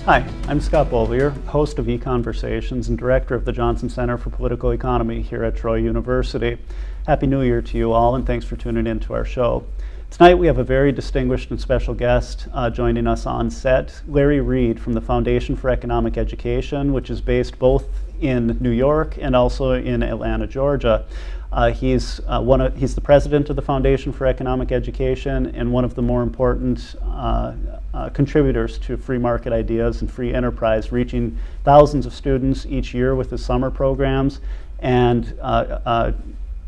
Hi, I'm Scott Beaulier, host of EconVersations and director of the Johnson Center for Political Economy here at Troy University. Happy New Year to you all, and thanks for tuning in to our show. Tonight we have a very distinguished and special guest joining us on set, Larry Reed from the Foundation for Economic Education, which is based both in New York and also in Atlanta, Georgia. He's the president of the Foundation for Economic Education and one of the more important contributors to free market ideas and free enterprise, reaching thousands of students each year with his summer programs and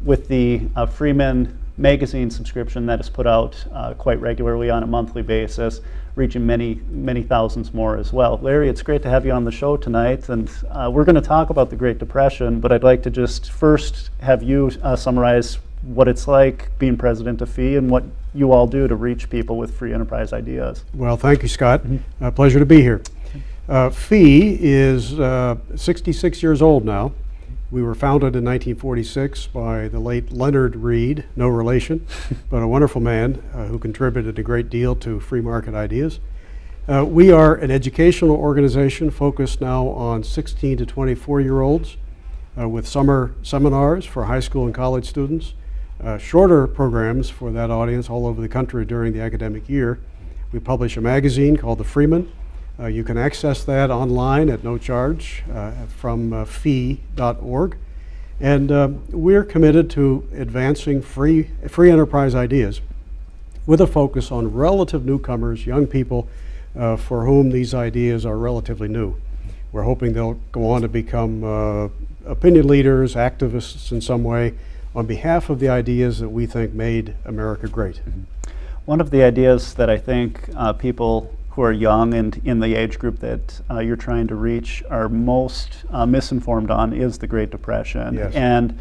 with the Freeman magazine subscription that is put out quite regularly on a monthly basis, reaching many thousands more as well. Larry, it's great to have you on the show tonight, and we're going to talk about the Great Depression, but I'd like to just first have you summarize what it's like being president of FEE and what you all do to reach people with free enterprise ideas. Well, thank you, Scott. Pleasure to be here. FEE is 66 years old now. We were founded in 1946 by the late Leonard Reed, no relation, but a wonderful man who contributed a great deal to free market ideas. We are an educational organization focused now on 16 to 24-year-olds with summer seminars for high school and college students, shorter programs for that audience all over the country during the academic year. We publish a magazine called The Freeman. You can access that online at no charge from fee.org. And we're committed to advancing free enterprise ideas with a focus on relative newcomers, young people for whom these ideas are relatively new. We're hoping they'll go on to become opinion leaders, activists in some way, on behalf of the ideas that we think made America great. One of the ideas that I think people who are young and in the age group that you're trying to reach are most misinformed on is the Great Depression. Yes. And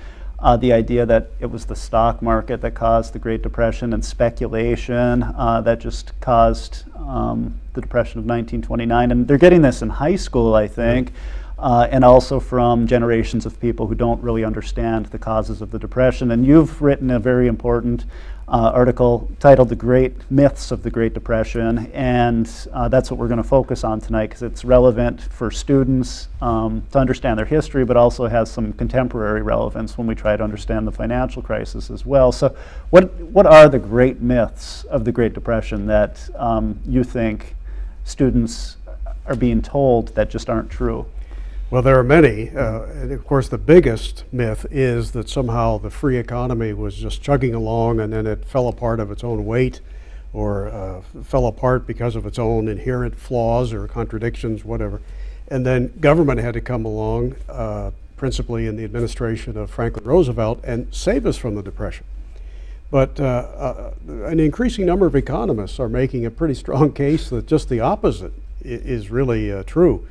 the idea that it was the stock market that caused the Great Depression and speculation that just caused the Depression of 1929. And they're getting this in high school, I think, and also from generations of people who don't really understand the causes of the Depression. And you've written a very important article titled The Great Myths of the Great Depression, and that's what we're going to focus on tonight because it's relevant for students to understand their history, but also has some contemporary relevance when we try to understand the financial crisis as well. So what are the great myths of the Great Depression that you think students are being told that just aren't true? Well, there are many. And of course, the biggest myth is that somehow the free economy was just chugging along and then it fell apart of its own weight or fell apart because of its own inherent flaws or contradictions, whatever. And then government had to come along, principally in the administration of Franklin Roosevelt, and save us from the Depression. But an increasing number of economists are making a pretty strong case that just the opposite is really true.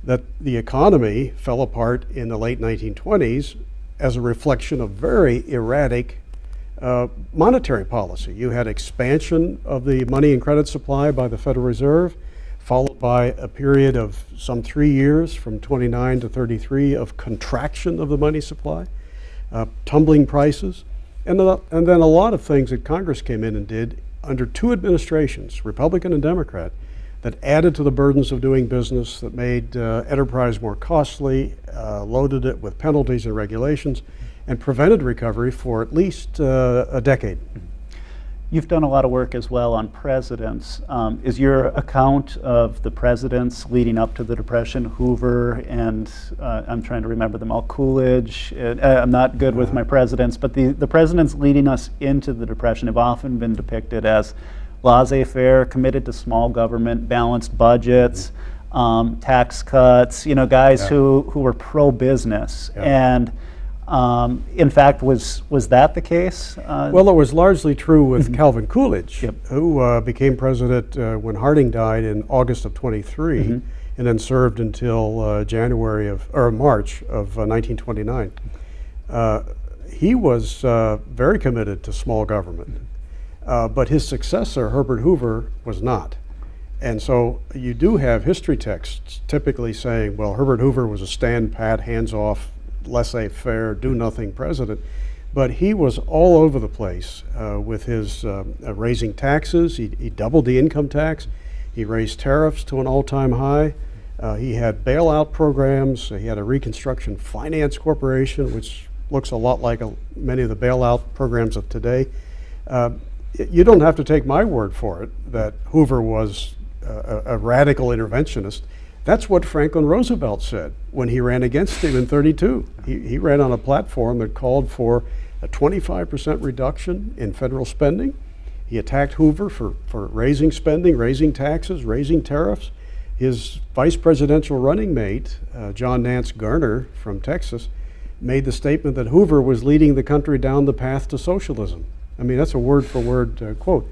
That the economy fell apart in the late 1920s as a reflection of very erratic monetary policy. You had expansion of the money and credit supply by the Federal Reserve, followed by a period of some 3 years, from 29 to 33, of contraction of the money supply, tumbling prices, and then a lot of things that Congress came in and did under two administrations, Republican and Democrat, that added to the burdens of doing business, that made enterprise more costly, loaded it with penalties and regulations, and prevented recovery for at least a decade. You've done a lot of work as well on presidents. Is your account of the presidents leading up to the Depression, Hoover and I'm trying to remember them all, Coolidge, I'm not good with my presidents, but the presidents leading us into the Depression have often been depicted as laissez-faire, committed to small government, balanced budgets, tax cuts, guys who were pro-business. And in fact, was that the case? Well, it was largely true with Calvin Coolidge, who became president when Harding died in August of 23, and then served until March of 1929. He was very committed to small government. But his successor, Herbert Hoover, was not. And so you do have history texts typically saying, well, Herbert Hoover was a stand pat, hands-off, laissez-faire, do-nothing president. But he was all over the place with his raising taxes. He doubled the income tax. He raised tariffs to an all-time high. He had bailout programs. He had a Reconstruction Finance Corporation, which looks a lot like many of the bailout programs of today. You don't have to take my word for it that Hoover was a radical interventionist. That's what Franklin Roosevelt said when he ran against him in '32. He ran on a platform that called for a 25% reduction in federal spending. He attacked Hoover for raising spending, raising taxes, raising tariffs. His vice presidential running mate, John Nance Garner from Texas, made the statement that Hoover was leading the country down the path to socialism. I mean, that's a word-for-word quote.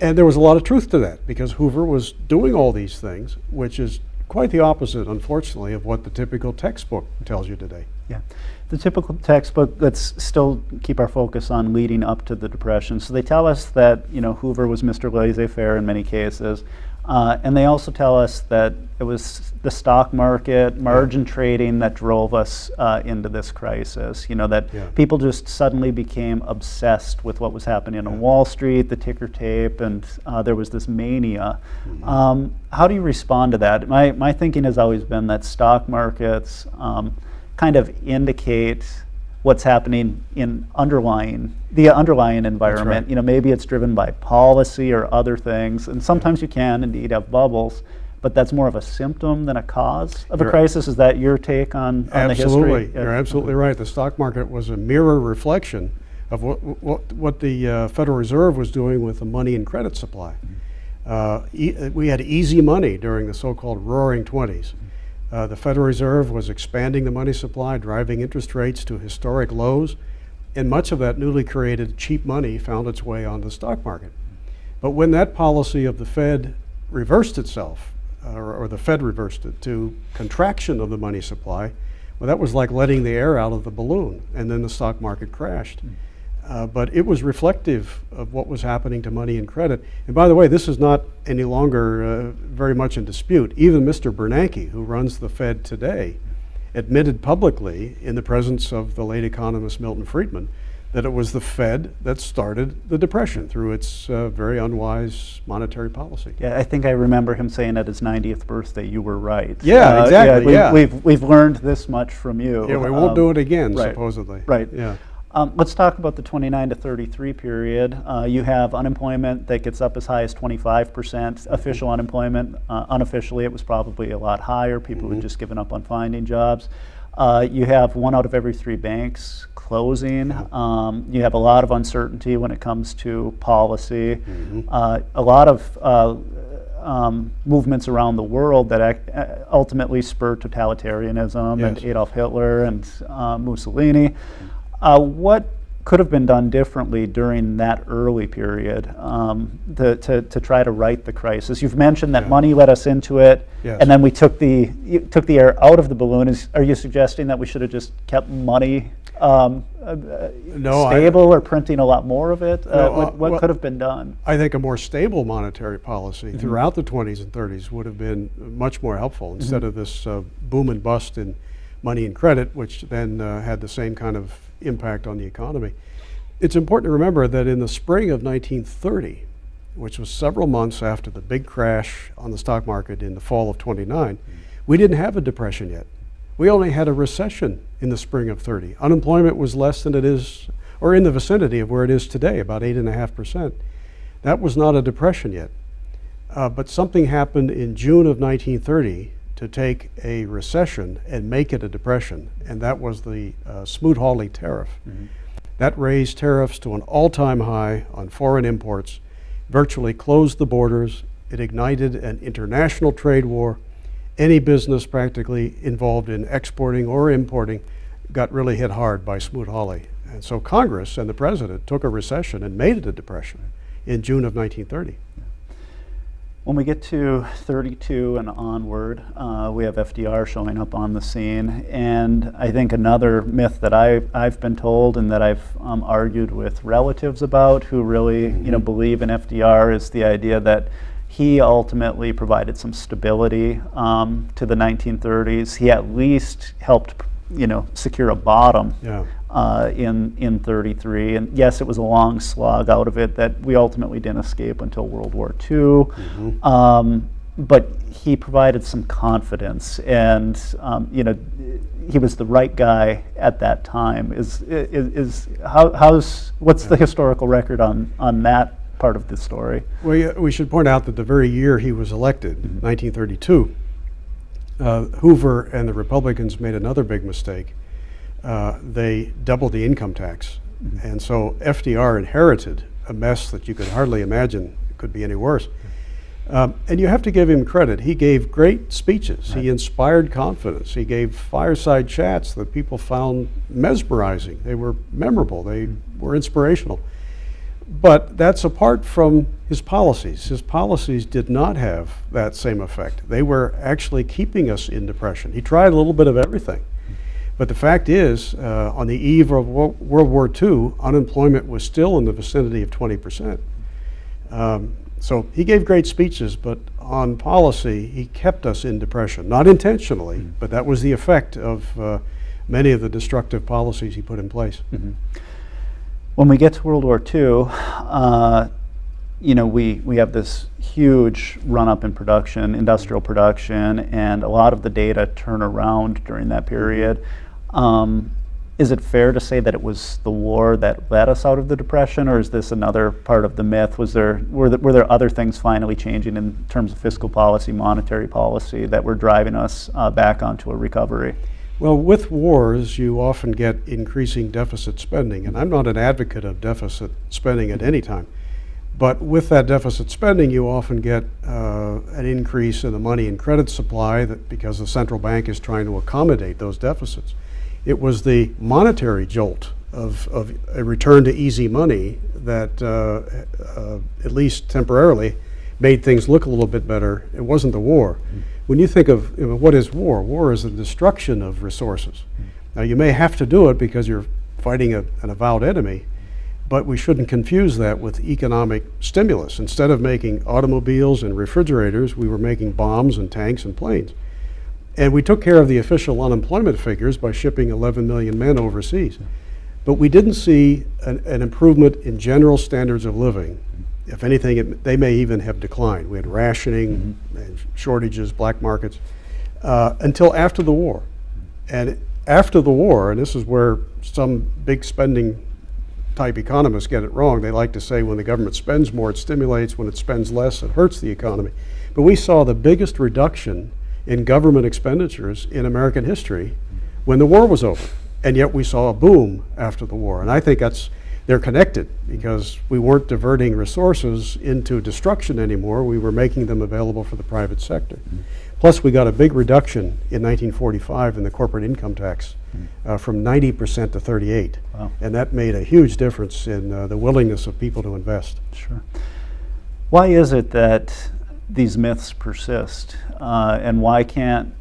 And there was a lot of truth to that, because Hoover was doing all these things, which is quite the opposite, unfortunately, of what the typical textbook tells you today. Yeah, the typical textbook, let's still keep our focus on leading up to the Depression. So they tell us that, you know, Hoover was Mr. Laissez-faire in many cases. And they also tell us that it was the stock market, margin trading that drove us into this crisis. You know, that people just suddenly became obsessed with what was happening on Wall Street, the ticker tape, and there was this mania. How do you respond to that? My thinking has always been that stock markets kind of indicate what's happening in the underlying environment. Right. You know, maybe it's driven by policy or other things, and sometimes you can indeed have bubbles, but that's more of a symptom than a cause of a crisis. Is that your take on the history? Absolutely, you're absolutely right. The stock market was a mirror reflection of what the Federal Reserve was doing with the money and credit supply. We had easy money during the so-called Roaring '20s. The Federal Reserve was expanding the money supply, driving interest rates to historic lows, and much of that newly created cheap money found its way on the stock market. But when that policy of the Fed reversed itself, or the Fed reversed it to contraction of the money supply, well, that was like letting the air out of the balloon, and then the stock market crashed. But it was reflective of what was happening to money and credit. And by the way, this is not any longer very much in dispute. Even Mr. Bernanke, who runs the Fed today, admitted publicly in the presence of the late economist Milton Friedman that it was the Fed that started the Depression through its very unwise monetary policy. Yeah, I think I remember him saying at his 90th birthday, "You were right." Yeah, exactly. We've learned this much from you. Yeah, we won't do it again, right, supposedly. Right. Yeah. Let's talk about the 29 to 33 period. You have unemployment that gets up as high as 25%. Official unemployment, unofficially, it was probably a lot higher. People had just given up on finding jobs. You have 1 out of every 3 banks closing. You have a lot of uncertainty when it comes to policy. A lot of movements around the world that ultimately spurred totalitarianism and Adolf Hitler and Mussolini. What could have been done differently during that early period to try to right the crisis? You've mentioned that money led us into it, and then we took the air out of the balloon. Are you suggesting that we should have just kept money stable or printing a lot more of it? What could have been done? I think a more stable monetary policy throughout the 20s and 30s would have been much more helpful instead of this boom and bust in money and credit, which then had the same kind of impact on the economy. It's important to remember that in the spring of 1930, which was several months after the big crash on the stock market in the fall of '29, we didn't have a depression yet. We only had a recession in the spring of '30. Unemployment was less than it is, or in the vicinity of where it is today, about 8.5%. That was not a depression yet. But something happened in June of 1930 to take a recession and make it a depression, and that was the Smoot-Hawley tariff. That raised tariffs to an all-time high on foreign imports, virtually closed the borders. It ignited an international trade war. Any business practically involved in exporting or importing got really hit hard by Smoot-Hawley. And so Congress and the president took a recession and made it a depression in June of 1930. When we get to 32 and onward, we have FDR showing up on the scene, and I think another myth that I've been told and that I've argued with relatives about who really believe in FDR is the idea that he ultimately provided some stability to the 1930s. He at least helped secure a bottom Yeah. in 33. And yes, it was a long slog out of it that we ultimately didn't escape until World War II. But he provided some confidence, and he was the right guy at that time. What's the historical record on that part of the story? Well, yeah, we should point out that the very year he was elected, 1932, Hoover and the Republicans made another big mistake. They doubled the income tax. And so FDR inherited a mess that you could hardly imagine could be any worse. And you have to give him credit. He gave great speeches. He inspired confidence. He gave fireside chats that people found mesmerizing. They were memorable. They were inspirational. But that's apart from his policies. His policies did not have that same effect. They were actually keeping us in depression. He tried a little bit of everything. But the fact is, on the eve of World War II, unemployment was still in the vicinity of 20%. So he gave great speeches, but on policy, he kept us in depression. Not intentionally, but that was the effect of many of the destructive policies he put in place. When we get to World War II, we have this huge run-up in production, industrial production, and a lot of the data turn around during that period. Is it fair to say that it was the war that led us out of the Depression, or is this another part of the myth? Were there other things finally changing in terms of fiscal policy, monetary policy, that were driving us back onto a recovery? Well, with wars, you often get increasing deficit spending, and I'm not an advocate of deficit spending at any time. But with that deficit spending, you often get an increase in the money and credit supply because the central bank is trying to accommodate those deficits. It was the monetary jolt of a return to easy money that, at least temporarily, made things look a little bit better. It wasn't the war. When you think of what is war, war is the destruction of resources. Now, you may have to do it because you're fighting an avowed enemy, but we shouldn't confuse that with economic stimulus. Instead of making automobiles and refrigerators, we were making bombs and tanks and planes. And we took care of the official unemployment figures by shipping 11 million men overseas. But we didn't see an improvement in general standards of living. If anything, they may even have declined. We had rationing and shortages, black markets, until after the war. And after the war, and this is where some big spending type economists get it wrong. They like to say when the government spends more, it stimulates. When it spends less, it hurts the economy. But we saw the biggest reduction in government expenditures in American history when the war was over. And yet we saw a boom after the war. And I think they're connected because we weren't diverting resources into destruction anymore. We were making them available for the private sector. Plus, we got a big reduction in 1945 in the corporate income tax from 90% to 38%. Wow. And that made a huge difference in the willingness of people to invest. Sure. Why is it that these myths persist, and why can't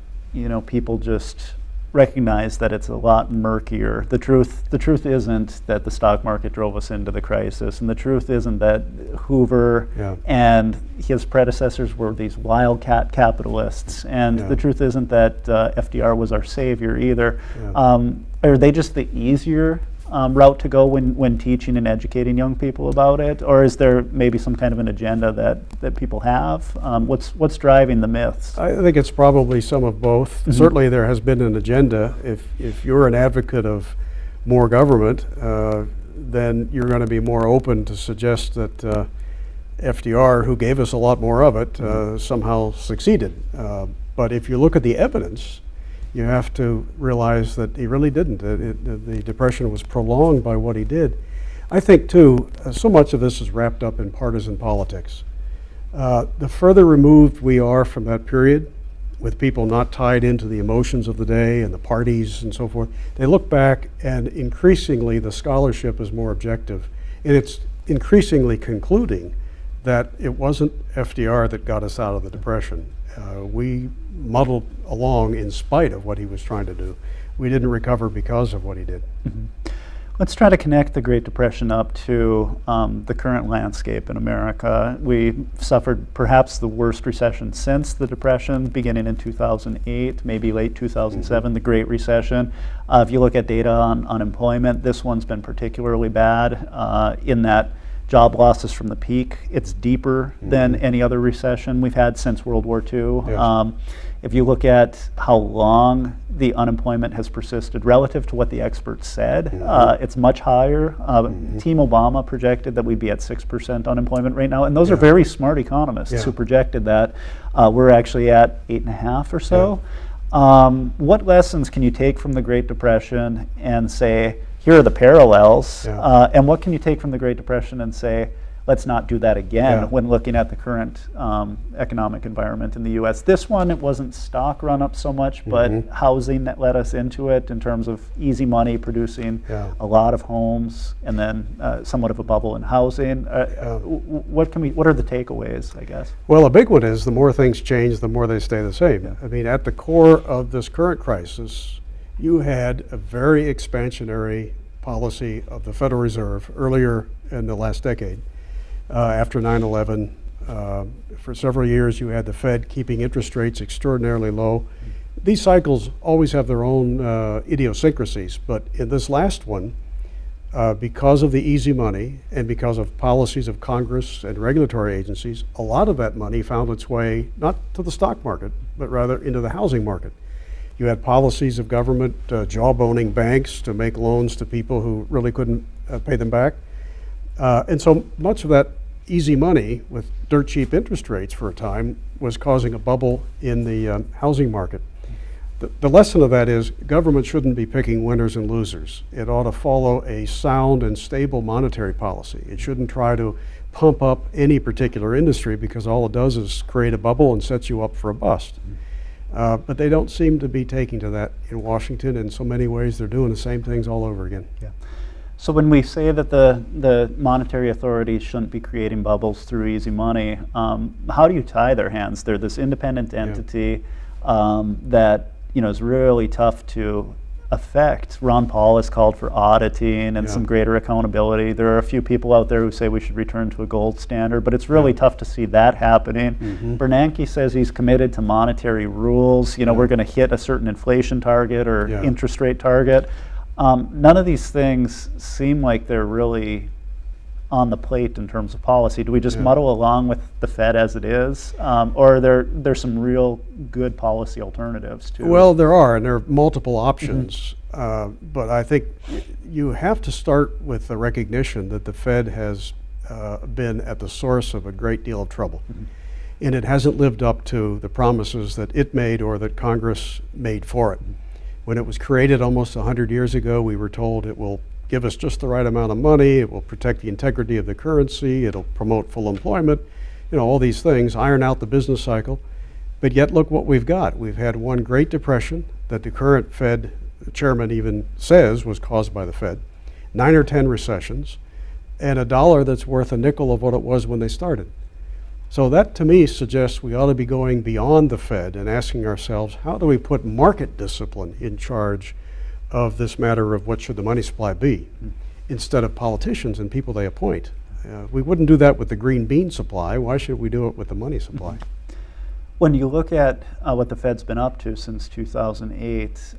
people just recognize that it's a lot murkier? The truth isn't that the stock market drove us into the crisis, and the truth isn't that Hoover and his predecessors were these wildcat capitalists, and the truth isn't that FDR was our savior either. Are they just the easier route to go when teaching and educating young people about it, or is there maybe some kind of an agenda that people have? What's driving the myths? I think it's probably some of both. Certainly there has been an agenda. If you're an advocate of more government, then you're going to be more open to suggest that FDR, who gave us a lot more of it, somehow succeeded. But if you look at the evidence, you have to realize that he really didn't. The Depression was prolonged by what he did. I think, too, so much of this is wrapped up in partisan politics. The further removed we are from that period, with people not tied into the emotions of the day and the parties and so forth, they look back and increasingly the scholarship is more objective. And it's increasingly concluding that it wasn't FDR that got us out of the Depression. We muddled along in spite of what he was trying to do. We didn't recover because of what he did. Let's try to connect the Great Depression up to the current landscape in America. We suffered perhaps the worst recession since the Depression, beginning in 2008, maybe late 2007, the Great Recession. If you look at data on unemployment, this one's been particularly bad in that job losses from the peak. It's deeper than any other recession we've had since World War II. Yes. If you look at how long the unemployment has persisted relative to what the experts said, it's much higher. Team Obama projected that we'd be at 6% unemployment right now, and those are very smart economists who projected that. We're actually at 8.5 or so. What lessons can you take from the Great Depression and say, here are the parallels, and what can you take from the Great Depression and say, let's not do that again when looking at the current economic environment in the U.S. This one, it wasn't stock run up so much, but housing that led us into it in terms of easy money producing a lot of homes, and then somewhat of a bubble in housing. What are the takeaways, I guess? Well, a big one is the more things change, the more they stay the same. I mean, at the core of this current crisis, you had a very expansionary policy of the Federal Reserve earlier in the last decade. After 9/11, for several years you had the Fed keeping interest rates extraordinarily low. These cycles always have their own idiosyncrasies, but in this last one, because of the easy money and because of policies of Congress and regulatory agencies, a lot of that money found its way not to the stock market, but rather into the housing market. You had policies of government jawboning banks to make loans to people who really couldn't pay them back. And so much of that easy money with dirt cheap interest rates for a time was causing a bubble in the housing market. The lesson of that is government shouldn't be picking winners and losers. It ought to follow a sound and stable monetary policy. It shouldn't try to pump up any particular industry, because all it does is create a bubble and sets you up for a bust. But they don't seem to be taking to that in Washington. In so many ways, they're doing the same things all over again. So when we say that the monetary authorities shouldn't be creating bubbles through easy money, how do you tie their hands? They're this independent entity that is really tough to affect. Ron Paul has called for auditing and some greater accountability. There are a few people out there who say we should return to a gold standard, but it's really tough to see that happening. Bernanke says he's committed to monetary rules. We're going to hit a certain inflation target or interest rate target. None of these things seem like they're really on the plate in terms of policy. Do we just muddle along with the Fed as it is, or are there's some real good policy alternatives too? Well, there are, and there are multiple options. But I think you have to start with the recognition that the Fed has been at the source of a great deal of trouble. And it hasn't lived up to the promises that it made or that Congress made for it. When it was created almost 100 years ago, we were told it will give us just the right amount of money, it will protect the integrity of the currency, it'll promote full employment, all these things, iron out the business cycle. But yet look what we've got. We've had one Great Depression that the current Fed chairman even says was caused by the Fed, 9 or 10 recessions, and a dollar that's worth a nickel of what it was when they started. So that to me suggests we ought to be going beyond the Fed and asking ourselves, how do we put market discipline in charge of this matter of what should the money supply be, instead of politicians and people they appoint. We wouldn't do that with the green bean supply. Why should we do it with the money supply? When you look at what the Fed's been up to since 2008,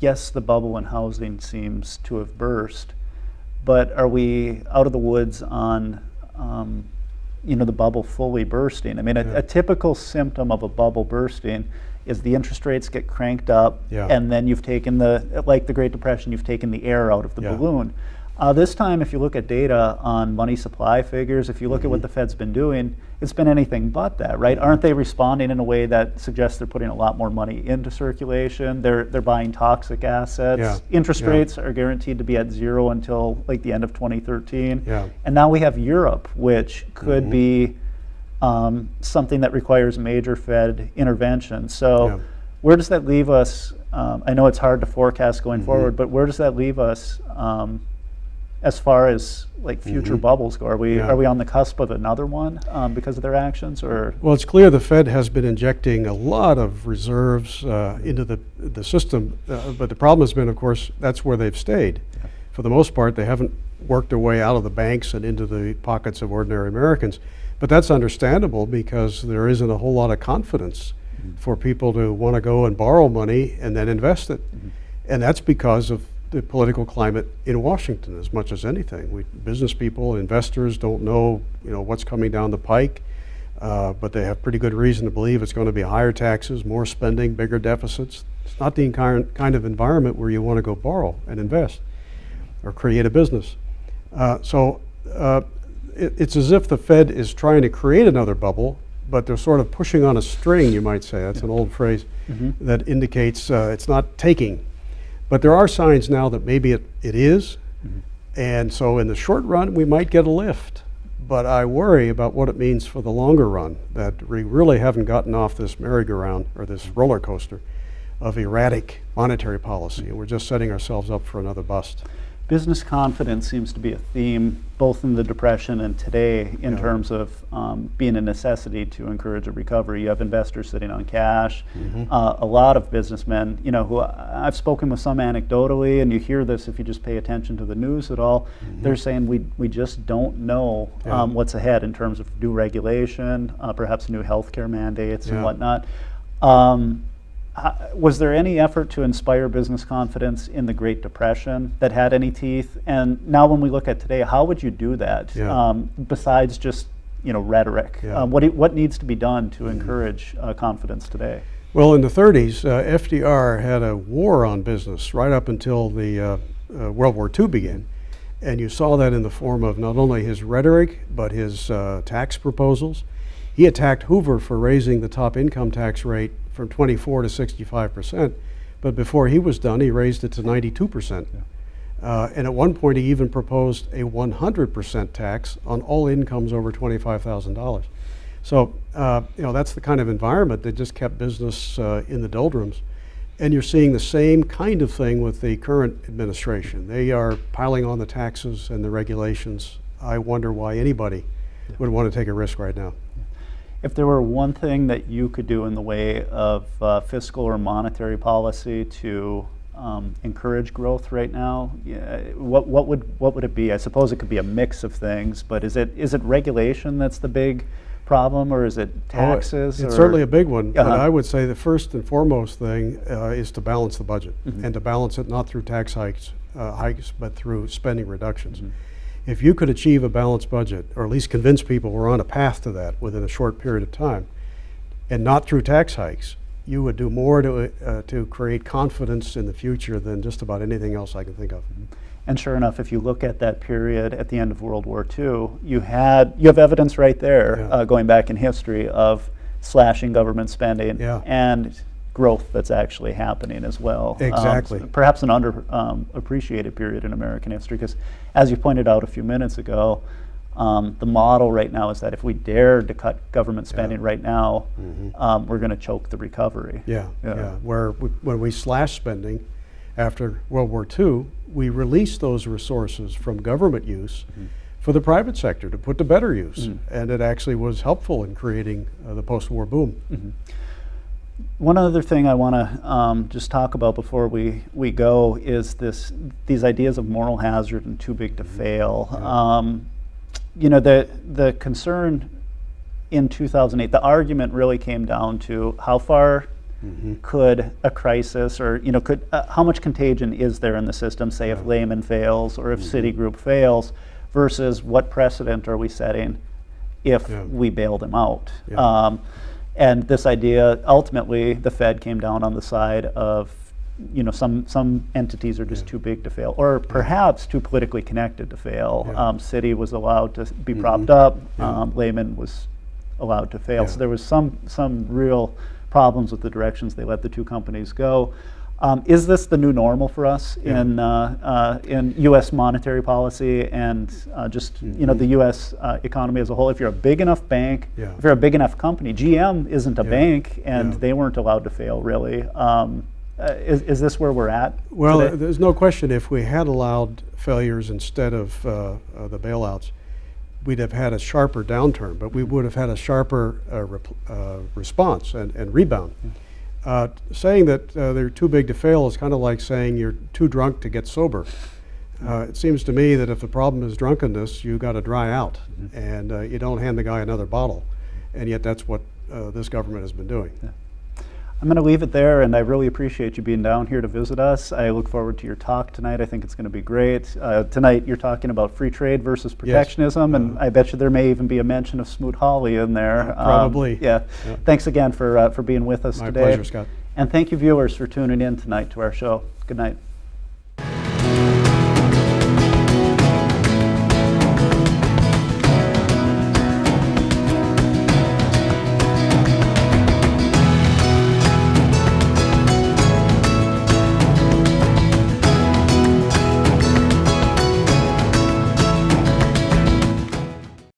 yes, the bubble in housing seems to have burst, but are we out of the woods on the bubble fully bursting? I mean, a typical symptom of a bubble bursting is the interest rates get cranked up, and then you've taken like the Great Depression, you've taken the air out of the balloon. This time, if you look at data on money supply figures, if you look at what the Fed's been doing, it's been anything but that, right? Aren't they responding in a way that suggests they're putting a lot more money into circulation? They're buying toxic assets. Interest rates are guaranteed to be at zero until like the end of 2013. And now we have Europe, which could be something that requires major Fed intervention. So where does that leave us? I know it's hard to forecast going forward, but where does that leave us as far as like future bubbles go? Are we on the cusp of another one because of their actions? Or well, it's clear the Fed has been injecting a lot of reserves into the system, but the problem has been, of course, that's where they've stayed. for the most part, they haven't worked their way out of the banks and into the pockets of ordinary Americans. But that's understandable because there isn't a whole lot of confidence for people to want to go and borrow money and then invest it. And that's because of the political climate in Washington as much as anything. Business people, investors don't know, what's coming down the pike, but they have pretty good reason to believe it's going to be higher taxes, more spending, bigger deficits. It's not the kind of environment where you want to go borrow and invest or create a business. It's as if the Fed is trying to create another bubble, but they're sort of pushing on a string, you might say. That's an old phrase that indicates it's not taking. But there are signs now that maybe it is. And so in the short run, we might get a lift. But I worry about what it means for the longer run, that we really haven't gotten off this merry-go-round or this roller coaster of erratic monetary policy. And we're just setting ourselves up for another bust. Business confidence seems to be a theme both in the Depression and today in terms of being a necessity to encourage a recovery. You have investors sitting on cash. A lot of businessmen, who I've spoken with some anecdotally, and you hear this if you just pay attention to the news at all, they're saying we just don't know what's ahead in terms of new regulation, perhaps new healthcare mandates and whatnot. Was there any effort to inspire business confidence in the Great Depression that had any teeth? And now when we look at today, how would you do that besides just rhetoric? What needs to be done to encourage confidence today? Well, in the 30s, FDR had a war on business right up until the World War II began. And you saw that in the form of not only his rhetoric, but his tax proposals. He attacked Hoover for raising the top income tax rate from 24 to 65%, but before he was done, he raised it to 92%. And at one point, he even proposed a 100% tax on all incomes over $25,000. So, that's the kind of environment that just kept business in the doldrums. And you're seeing the same kind of thing with the current administration. They are piling on the taxes and the regulations. I wonder why anybody would want to take a risk right now. If there were one thing that you could do in the way of fiscal or monetary policy to encourage growth right now, what would it be? I suppose it could be a mix of things, but is it regulation that's the big problem, or is it taxes? It's certainly a big one, but I would say the first and foremost thing is to balance the budget, and to balance it not through tax hikes, but through spending reductions. If you could achieve a balanced budget, or at least convince people we're on a path to that within a short period of time, and not through tax hikes, you would do more to create confidence in the future than just about anything else I can think of. And sure enough, if you look at that period at the end of World War II, you have evidence right there, going back in history, of slashing government spending and growth that's actually happening as well. Exactly. Perhaps an underappreciated period in American history, because as you pointed out a few minutes ago, the model right now is that if we dared to cut government spending right now, we're going to choke the recovery. When we slashed spending after World War II, we released those resources from government use for the private sector to put to better use, and it actually was helpful in creating the post-war boom. One other thing I want to just talk about before we go is these ideas of moral hazard and too big to fail. The concern in 2008, the argument really came down to how far could a crisis, or how much contagion is there in the system, say if Lehman fails or if Citigroup fails, versus what precedent are we setting if we bail them out. And this idea, ultimately, the Fed came down on the side of, some entities are just too big to fail, or perhaps too politically connected to fail. Citi was allowed to be propped up. Lehman was allowed to fail. So there was some real problems with the directions they let the two companies go. Is this the new normal for us in U.S. monetary policy and the U.S. economy as a whole? If you're a big enough bank, if you're a big enough company, GM isn't a bank, and they weren't allowed to fail, really. Is this where we're at? Well, today? There's no question if we had allowed failures instead of the bailouts, we'd have had a sharper downturn, but we would have had a sharper response and rebound. Saying that they're too big to fail is kind of like saying you're too drunk to get sober. It seems to me that if the problem is drunkenness, you got to dry out, and you don't hand the guy another bottle. And yet that's what this government has been doing. Yeah. I'm going to leave it there, and I really appreciate you being down here to visit us. I look forward to your talk tonight. I think it's going to be great. Tonight you're talking about free trade versus protectionism, yes. And I bet you there may even be a mention of Smoot-Hawley in there. Probably. Yeah. Thanks again for being with us My today. pleasure, Scott. And thank you, viewers, for tuning in tonight to our show. Good night.